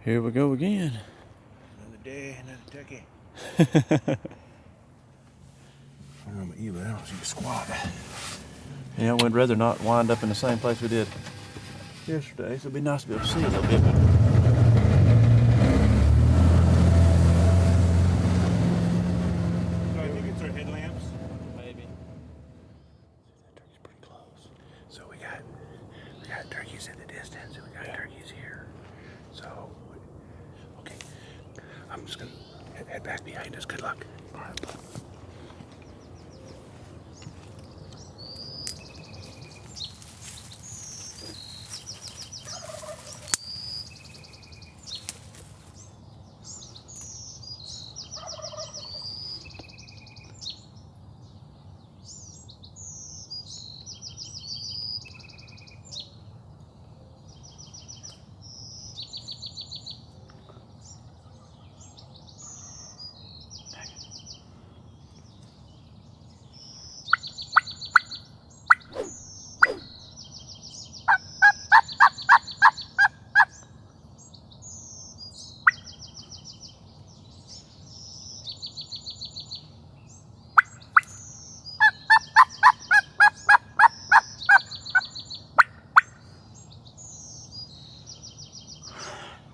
Here we go again. Another day, another turkey. I don't know about you, but I don't see a squat. Yeah, we'd rather not wind up in the same place we did yesterday, so it'd be nice to be able to see a little bit. So I think it's our headlamps. Maybe. That turkey's pretty close. So we got turkeys in the distance, and we got turkeys here. So, okay, I'm just gonna head back behind us. Good luck. All right.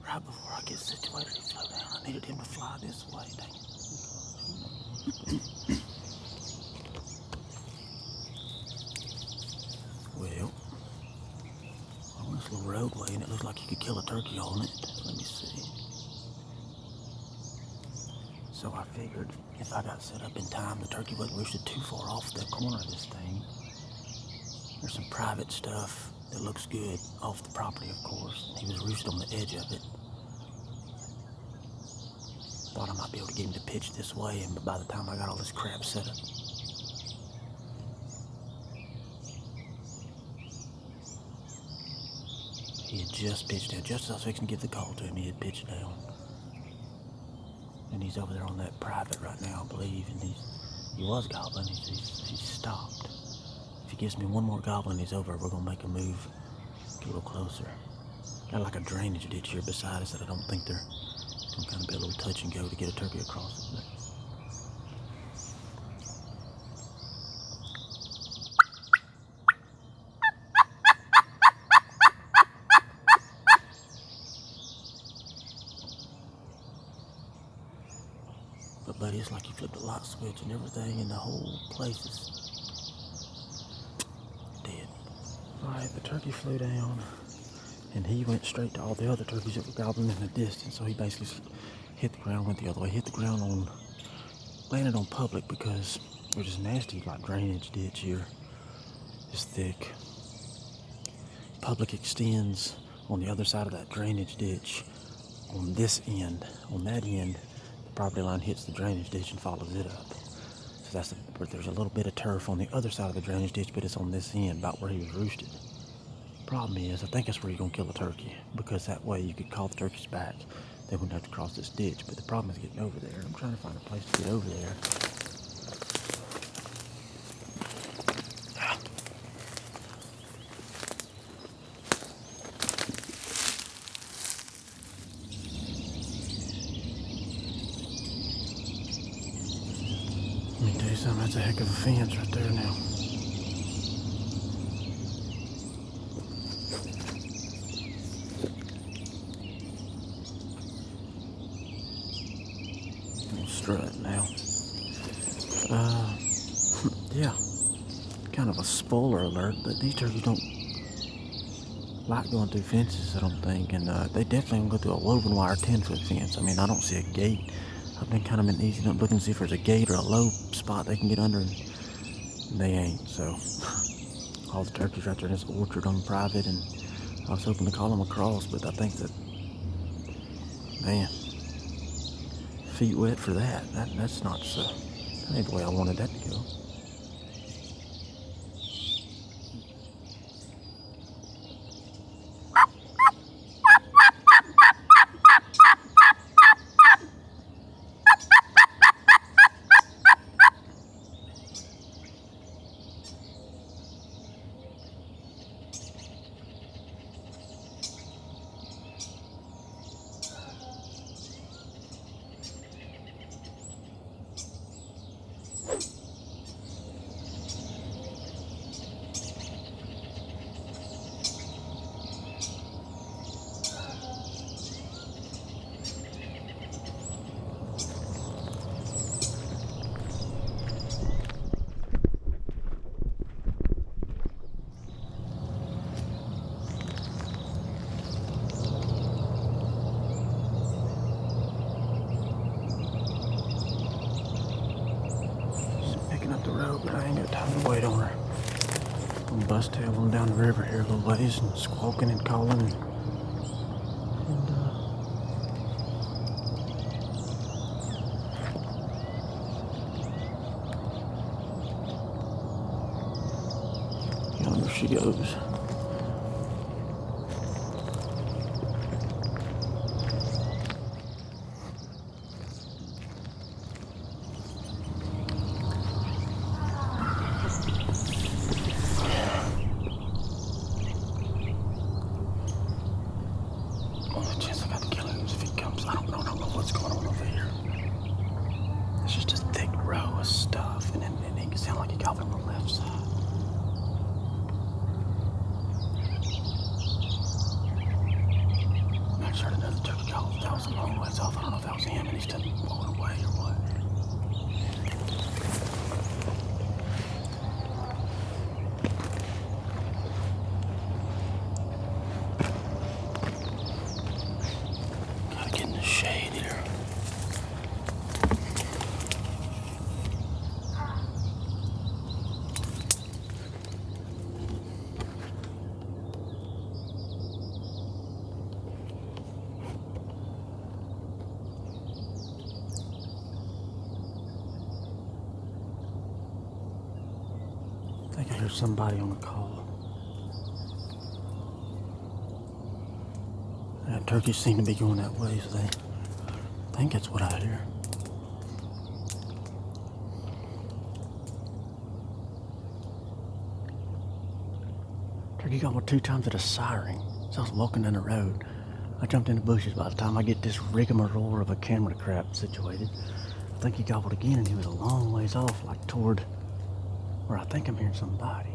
Right before I get situated, he flew down. I needed him to fly this way. Dang it. Well, on this little roadway, and it looks like you could kill a turkey on it. Let me see. So I figured if I got set up in time, the turkey wasn't roosted too far off the corner of this thing. There's some private stuff that looks good off the property, of course. He was roosted on the edge of it. Thought I might be able to get him to pitch this way, and by the time I got all this crap set up, he had just pitched down. Just as I was fixing to give the call to him, he had pitched down. And he's over there on that private right now, I believe, and he was gobbling. He's stopped. If he gives me one more gobbling, he's over. We're gonna make a move, get a little closer. Got like a drainage ditch here beside us that I don't think they're gonna kind of be a little touch and go to get a turkey across it. But buddy, it's like you flipped a light switch and everything, and the whole place is dead. Alright, the turkey flew down, and he went straight to all the other turkeys that were gobbling in the distance. So he basically hit the ground, went the other way, hit the ground on, landed on public because there's this nasty like drainage ditch here. It's thick. Public extends on the other side of that drainage ditch. On this end, on that end, the property line hits the drainage ditch and follows it up. So there's a little bit of turf on the other side of the drainage ditch, but it's on this end, about where he was roosted. Problem is, I think that's where you're gonna kill a turkey, because that way you could call the turkeys back. They wouldn't have to cross this ditch, but the problem is getting over there. I'm trying to find a place to get over there. Let me tell you something, that's a heck of a fence right there now. Little strut now. Yeah. Kind of a spoiler alert, but these turkeys don't like going through fences, I don't think, and they definitely don't go through a woven wire 10-foot fence. I mean, I don't see a gate. I've been kind of been easy up looking to see if there's a gate or a low spot they can get under, and they ain't. So all the turkeys right there in this orchard on private, and I was hoping to call them across, but I think that, man, feet wet for that. That's not so. That ain't the way I wanted that to go. Some bus tail on down the river here a little ways and squawking and calling. And yonder she goes. I think I hear somebody on the call. That turkeys seem to be going that way, so I think that's what I hear. Turkey gobbled 2 times at a siren, so I was walking down the road. I jumped in the bushes. By the time I get this rigmarole of a camera crap situated, I think he gobbled again, and he was a long ways off, like toward where I think I'm hearing somebody.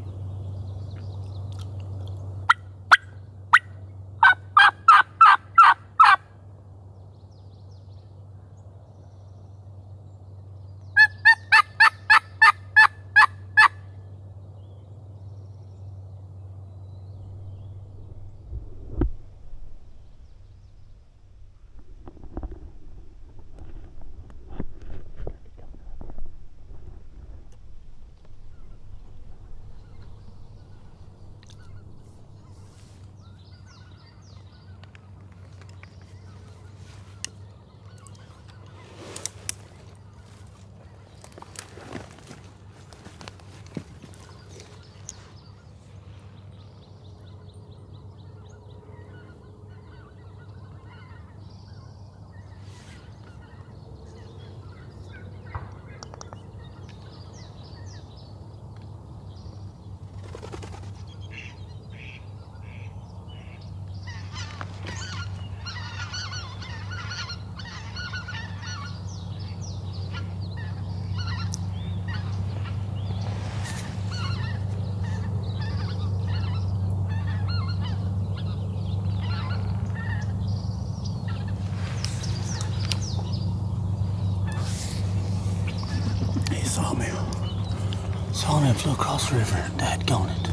Saw me and flew across the river. Dadgone it.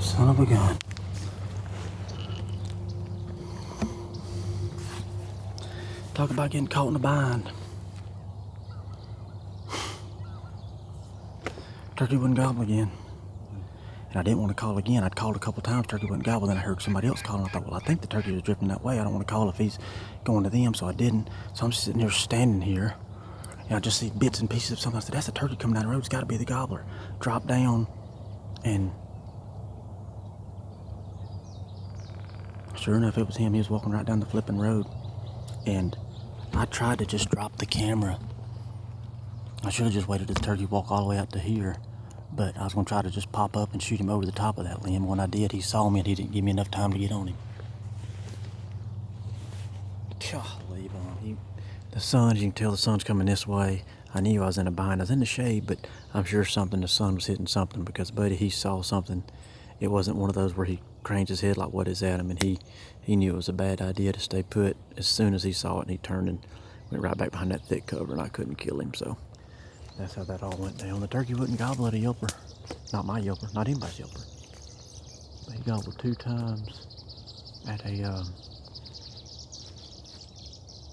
Son of a gun. Talk about getting caught in a bind. Turkey wouldn't gobble again. And I didn't want to call again. I'd called a couple times, turkey wouldn't gobble. Then I heard somebody else calling. I thought, well, I think the turkey was drifting that way. I don't want to call if he's going to them, so I didn't. So I'm sitting here standing here, and I just see bits and pieces of something. I said, that's a turkey coming down the road. It's got to be the gobbler. Drop down, and sure enough, it was him. He was walking right down the flipping road. And I tried to just drop the camera. I should have just waited till the turkey walk all the way out to here. But I was going to try to just pop up and shoot him over the top of that limb. When I did, he saw me and he didn't give me enough time to get on him. Golly, the sun, as you can tell, the sun's coming this way. I knew I was in a bind. I was in the shade, but I'm sure the sun was hitting something because, buddy, he saw something. It wasn't one of those where he cranes his head like, what is that? I mean, he knew it was a bad idea to stay put as soon as he saw it, and he turned and went right back behind that thick cover, and I couldn't kill him, so that's how that all went down. The turkey wouldn't gobble at a yelper. Not my yelper, not anybody's yelper. But he gobbled 2 times at a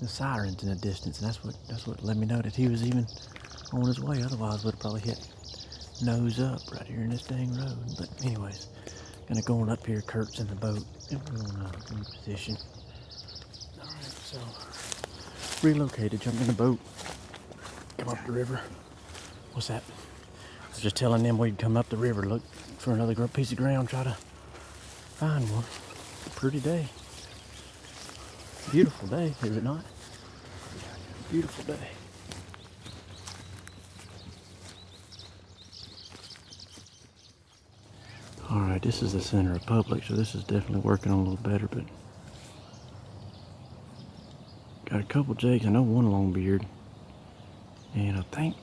the sirens in the distance, and that's what let me know that he was even on his way. Otherwise, would have probably hit nose up right here in this dang road. But anyways, gonna go on up here. Kurt's in the boat, and we're gonna reposition. All right, so relocated, jumped in the boat, come up the river. What's that? I was just telling them we'd come up the river, look for another piece of ground, try to find one. Pretty day. Beautiful day, is it not? Beautiful day. Alright, this is the center of public, so this is definitely working on a little better, but got a couple jakes. I know one longbeard, and I think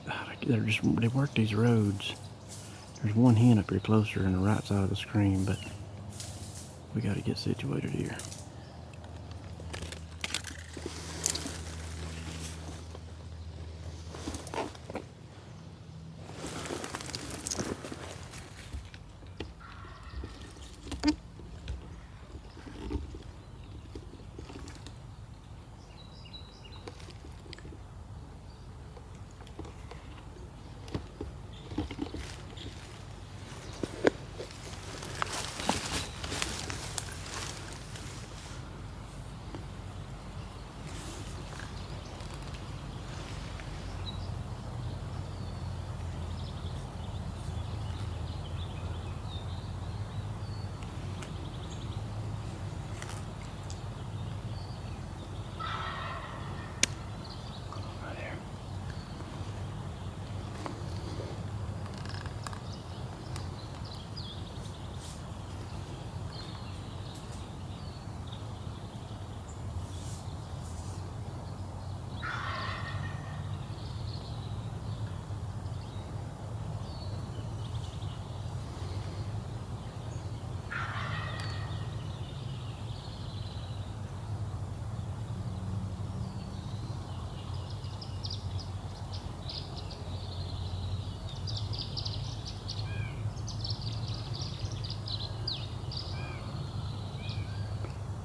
they work these roads. There's one hen up here closer on the right side of the screen, but we got to get situated here.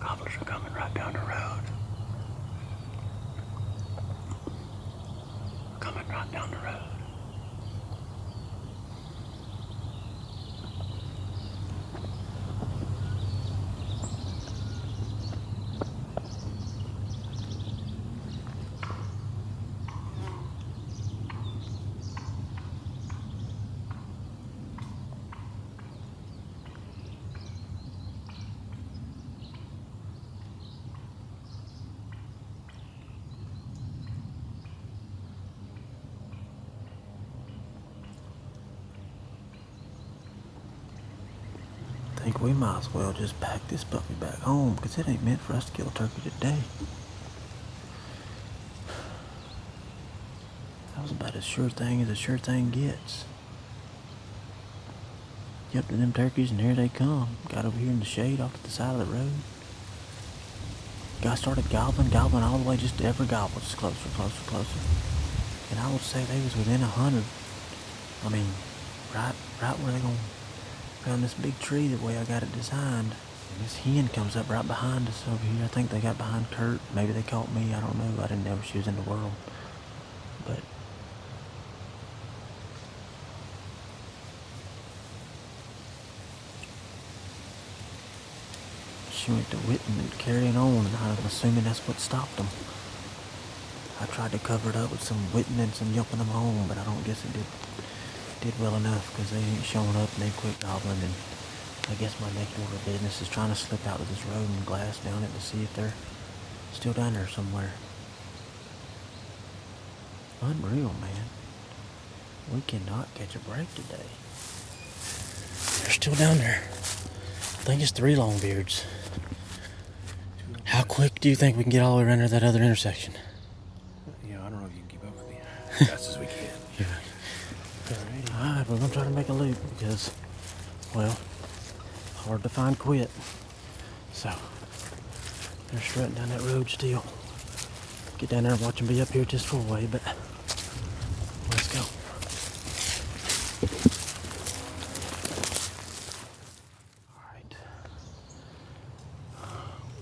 Gobblers are coming right down the road. Coming right down the road. I think we might as well just pack this puppy back home, because it ain't meant for us to kill a turkey today. That was about as sure thing as a sure thing gets. Yep, to them turkeys, and here they come. Got over here in the shade off to the side of the road. Guy started gobbling all the way, just every gobble, just closer, closer, closer. And I would say they was within 100. I mean, right where they gonna found this big tree the way I got it designed. And this hen comes up right behind us over here. I think they got behind Kurt. Maybe they caught me. I don't know. I didn't know she was in the world. But she went to whipping and carrying on, and I'm assuming that's what stopped them. I tried to cover it up with some whipping and some yelping them home, but I don't guess it did well enough, because they ain't showing up and they quit gobbling. And I guess my next order of business is trying to slip out of this road and glass down it to see if they're still down there somewhere. Unreal, man. We cannot catch a break today. They're still down there. I think it's 3 longbeards. How quick do you think we can get all the way around to that other intersection? Yeah, I don't know if you can keep up with me. As fast as we can. Yeah. Alright, we're gonna try to make a loop because, well, hard to find quit. So, they're strutting down that road still. Get down there and watch them be up here just full way, but let's go. Alright.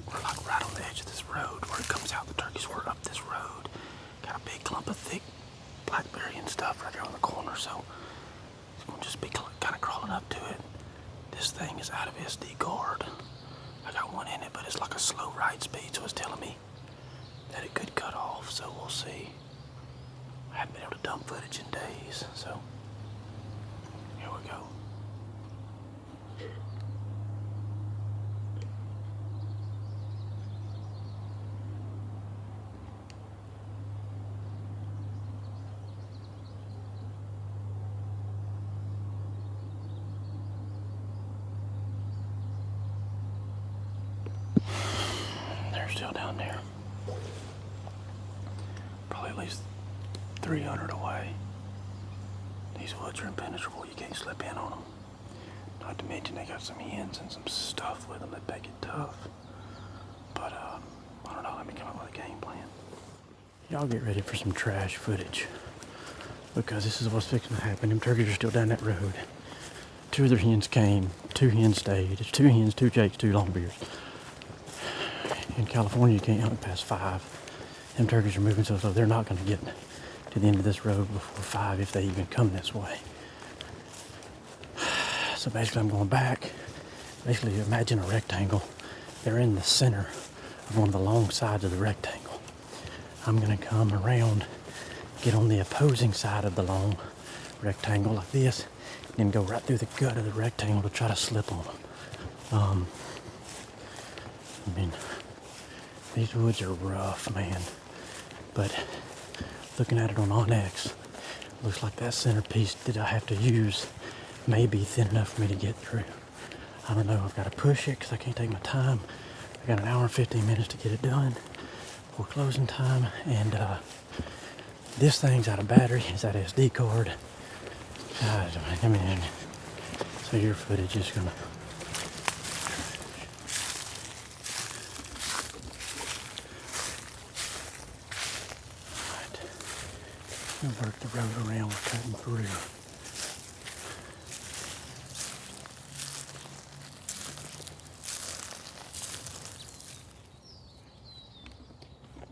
We're like right on the edge of this road where it comes out. The turkeys were up there. so we'll see. I haven't been able to dump footage in days, so here we go. They're still down there. Probably at least 300 away. These woods are impenetrable. You can't slip in on them. Not to mention they got some hens and some stuff with them that make it tough. But I don't know. Let me come up with a game plan. Y'all get ready for some trash footage, because this is what's fixing to happen. Them turkeys are still down that road. 2 other hens came. 2 hens stayed. It's 2 hens, 2 jakes, 2 longbeards. In California, you can't hunt past 5. Them turkeys are moving so slow, they're not going to get to the end of this road before 5 if they even come this way. So basically I'm going back. Basically imagine a rectangle. They're in the center of one of the long sides of the rectangle. I'm going to come around, get on the opposing side of the long rectangle like this, and then go right through the gut of the rectangle to try to slip on them. I mean, these woods are rough, man. But looking at it on Onyx, looks like that centerpiece that I have to use may be thin enough for me to get through. I don't know. I've got to push it because I can't take my time. I got an hour and 15 minutes to get it done before closing time. And this thing's out of battery. It's that SD card. I mean, so your footage is going to... Work the road around, we're cutting through.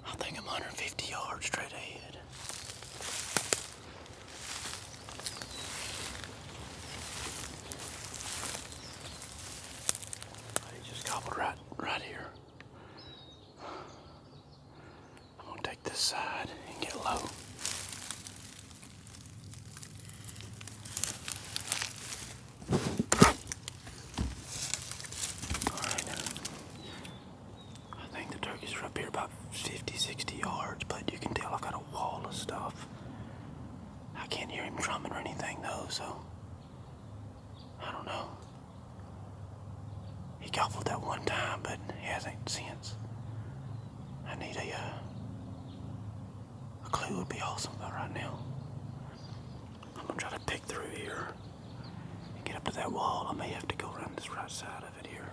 I think I'm 150 yards straight ahead. He just gobbled right here. I'm gonna take this side and get low. Up here about 50, 60 yards, but you can tell I've got a wall of stuff. I can't hear him drumming or anything though, so I don't know. He gobbled that one time, but he hasn't since. I need a clue would be awesome about right now. I'm gonna try to pick through here and get up to that wall. I may have to go around this right side of it here.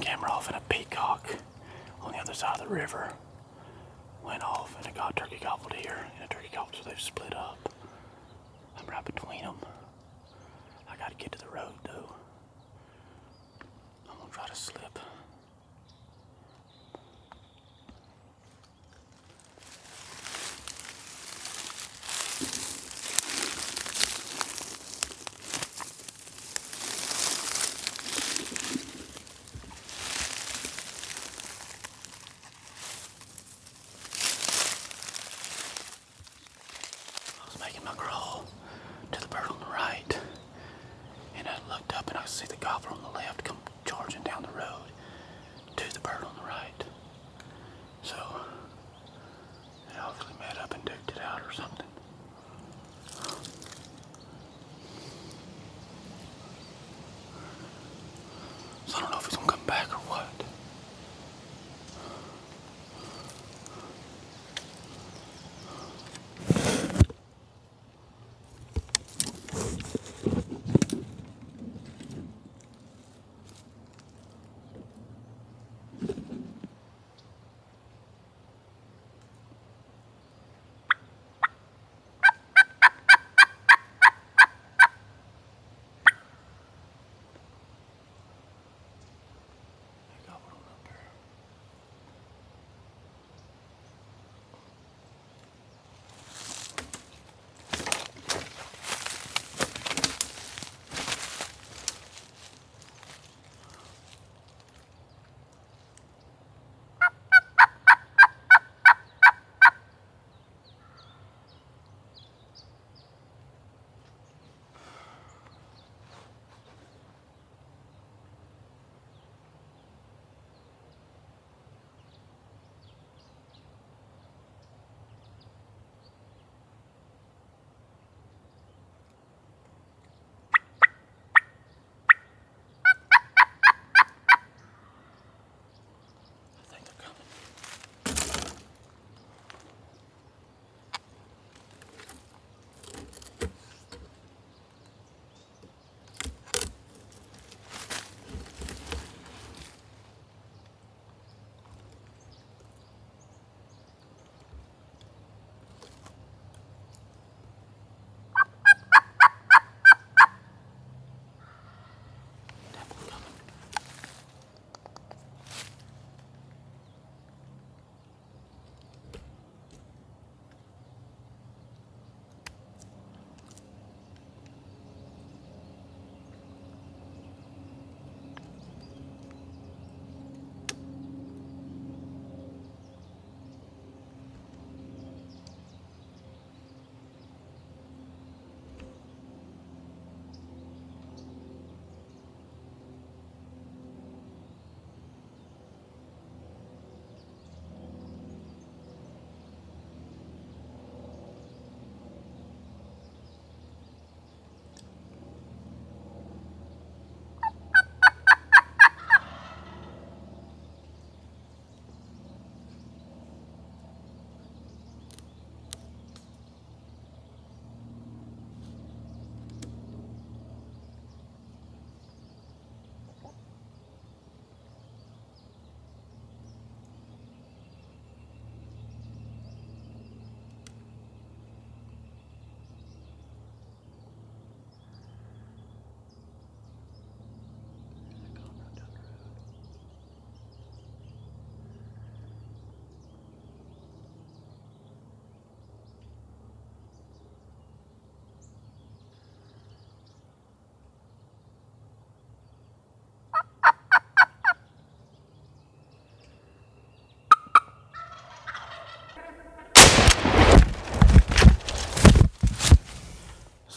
Camera off, and a peacock on the other side of the river went off, and a turkey gobbled here and a turkey gobbled, so they've split up. I'm right between them. I gotta get to the road though. I'm gonna try to slip. Making my crawl to the bird on the right, and I looked up and I see the gobbler on the left come charging down the road to the bird on the right. So they obviously met up and duked it out or something. So I don't know if he's gonna come back or what.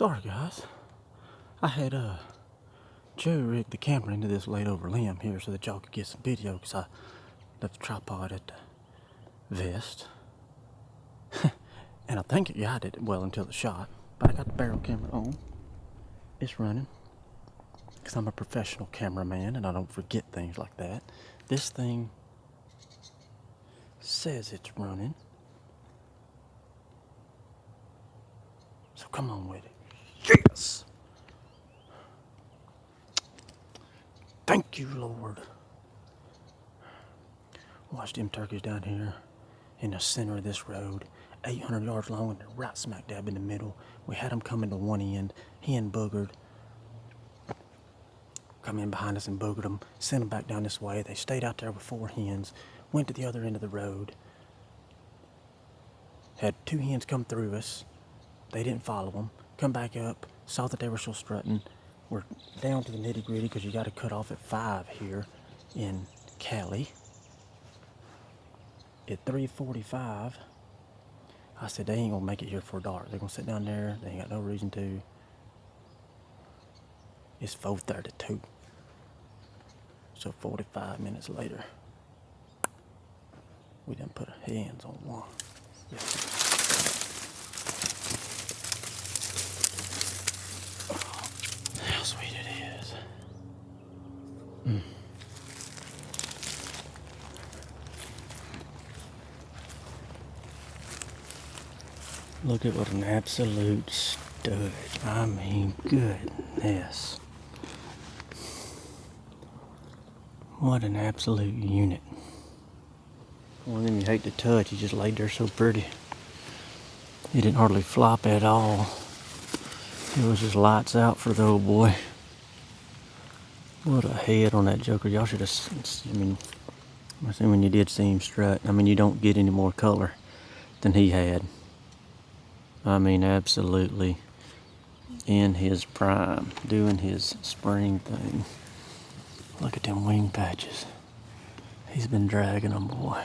Sorry guys, I had Joe rigged the camera into this laid over limb here so that y'all could get some video, because I left the tripod at the vest. And I think it guided it well until the shot, but I got the barrel camera on. It's running, because I'm a professional cameraman and I don't forget things like that. This thing says it's running, so come on with it. Yes! Thank you, Lord. Watch them turkeys down here in the center of this road, 800 yards long, and they're right smack dab in the middle. We had them coming to one end, hen boogered, come in behind us and boogered them, sent them back down this way. They stayed out there with 4 hens, went to the other end of the road, had 2 hens come through us. They didn't follow them, come back up, saw that they were still strutting. We're down to the nitty gritty because you got to cut off at 5 here in Cali. At 3:45, I said they ain't gonna make it here for dark. They're gonna sit down there. They ain't got no reason to. It's 4:32. So 45 minutes later, we done put our hands on one. Yeah. Oh, how sweet it is. Look at what an absolute stud. I mean, goodness. What an absolute unit. One of them you hate to touch. He just laid there so pretty. He didn't hardly flop at all. It was just lights out for the old boy. What a head on that joker. Y'all should have, I'm assuming you did see him strut. I mean, you don't get any more color than he had. I mean, absolutely in his prime, doing his spring thing. Look at them wing patches. He's been dragging them, boy.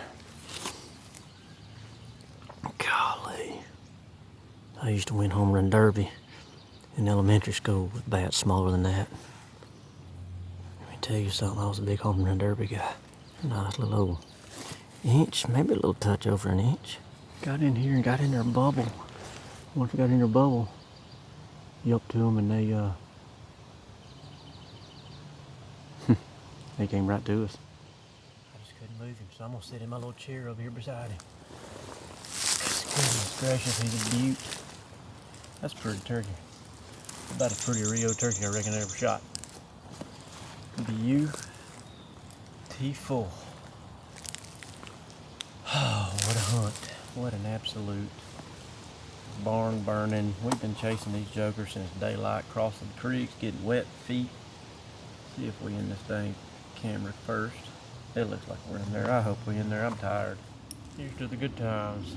Golly. I used to win home run derby in elementary school with bats smaller than that. Let me tell you something, I was a big home run derby guy. Nice little old inch, maybe a little touch over an inch. Got in here and got in their bubble. Once we got in their bubble, you up to them and they came right to us. I just couldn't move him, so I'm gonna sit in my little chair over here beside him. Goodness gracious, he's a beaut. That's a pretty turkey. About as pretty a Rio turkey I reckon I ever shot. Beautiful. Oh, what a hunt. What an absolute barn burning. We've been chasing these jokers since daylight, crossing creeks, getting wet feet. See if we in this dang camera first. It looks like we're in there. I hope we're in there. I'm tired. Here's to the good times.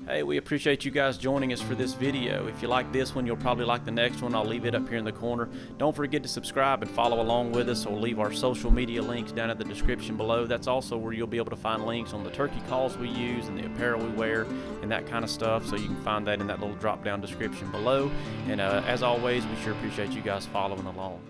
Hey, we appreciate you guys joining us for this video. If you like this one, you'll probably like the next one. I'll leave it up here in the corner. Don't forget to subscribe and follow along with us, or leave our social media links down in the description below. That's also where you'll be able to find links on the turkey calls we use and the apparel we wear and that kind of stuff. So you can find that in that little drop down description below. And as always, we sure appreciate you guys following along.